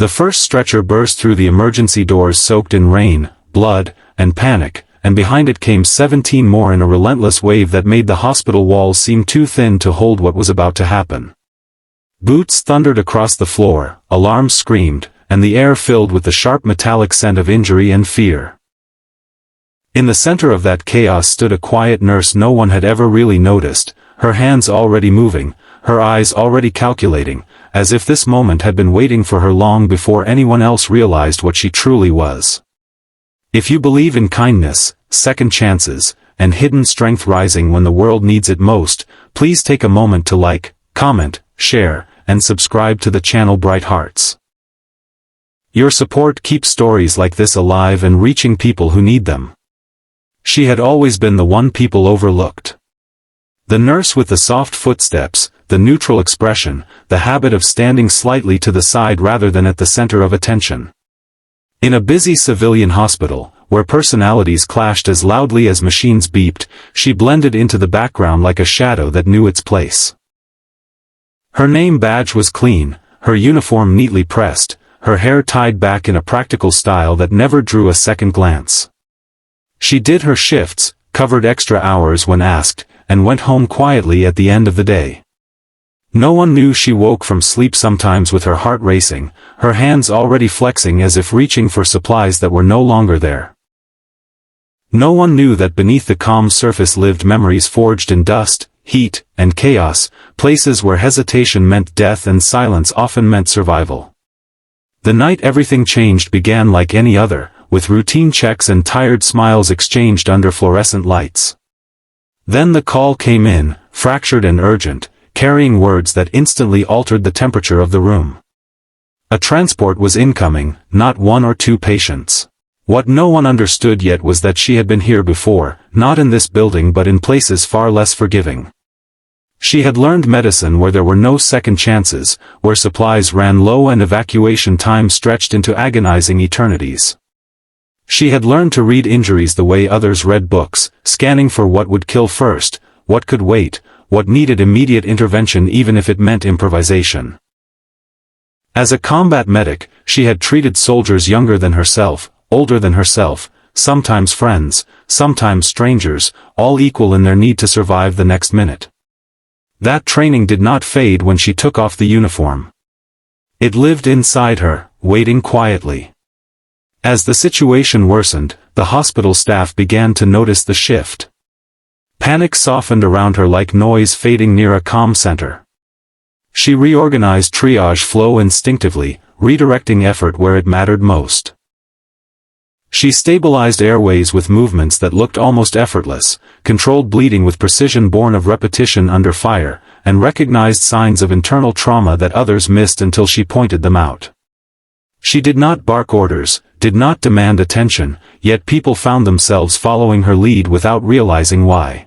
The first stretcher burst through the emergency doors soaked in rain, blood, and panic, and behind it came 17 more in a relentless wave that made the hospital walls seem too thin to hold what was about to happen. Boots thundered across the floor, alarms screamed, and the air filled with the sharp metallic scent of injury and fear. In the center of that chaos stood a quiet nurse no one had ever really noticed, her hands already moving, her eyes already calculating, as if this moment had been waiting for her long before anyone else realized what she truly was. If you believe in kindness, second chances, and hidden strength rising when the world needs it most, please take a moment to like, comment, share, and subscribe to the channel Bright Hearts. Your support keeps stories like this alive and reaching people who need them. She had always been the one people overlooked. The nurse with the soft footsteps, the neutral expression, the habit of standing slightly to the side rather than at the center of attention. In a busy civilian hospital, where personalities clashed as loudly as machines beeped, she blended into the background like a shadow that knew its place. Her name badge was clean, her uniform neatly pressed, her hair tied back in a practical style that never drew a second glance. She did her shifts, covered extra hours when asked, and went home quietly at the end of the day. No one knew she woke from sleep sometimes with her heart racing, her hands already flexing as if reaching for supplies that were no longer there. No one knew that beneath the calm surface lived memories forged in dust, heat, and chaos, places where hesitation meant death and silence often meant survival. The night everything changed began like any other, with routine checks and tired smiles exchanged under fluorescent lights. Then the call came in, fractured and urgent, carrying words that instantly altered the temperature of the room. A transport was incoming, not one or two patients. What no one understood yet was that she had been here before, not in this building but in places far less forgiving. She had learned medicine where there were no second chances, where supplies ran low and evacuation time stretched into agonizing eternities. She had learned to read injuries the way others read books, scanning for what would kill first, what could wait, what needed immediate intervention even if it meant improvisation. As a combat medic, she had treated soldiers younger than herself, older than herself, sometimes friends, sometimes strangers, all equal in their need to survive the next minute. That training did not fade when she took off the uniform. It lived inside her, waiting quietly. As the situation worsened, the hospital staff began to notice the shift. Panic softened around her like noise fading near a comm center. She reorganized triage flow instinctively, redirecting effort where it mattered most. She stabilized airways with movements that looked almost effortless, controlled bleeding with precision born of repetition under fire, and recognized signs of internal trauma that others missed until she pointed them out. She did not bark orders, did not demand attention, yet people found themselves following her lead without realizing why.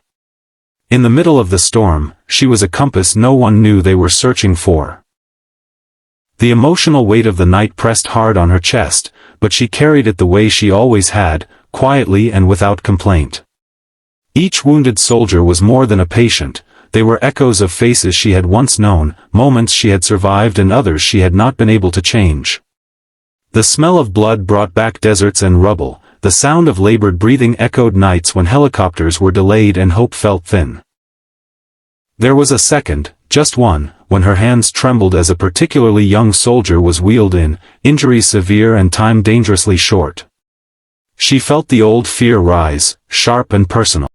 In the middle of the storm, she was a compass no one knew they were searching for. The emotional weight of the night pressed hard on her chest, but she carried it the way she always had, quietly and without complaint. Each wounded soldier was more than a patient, they were echoes of faces she had once known, moments she had survived and others she had not been able to change. The smell of blood brought back deserts and rubble, the sound of labored breathing echoed nights when helicopters were delayed and hope felt thin. There was a second, just one, when her hands trembled as a particularly young soldier was wheeled in, injury severe and time dangerously short. She felt the old fear rise, sharp and personal.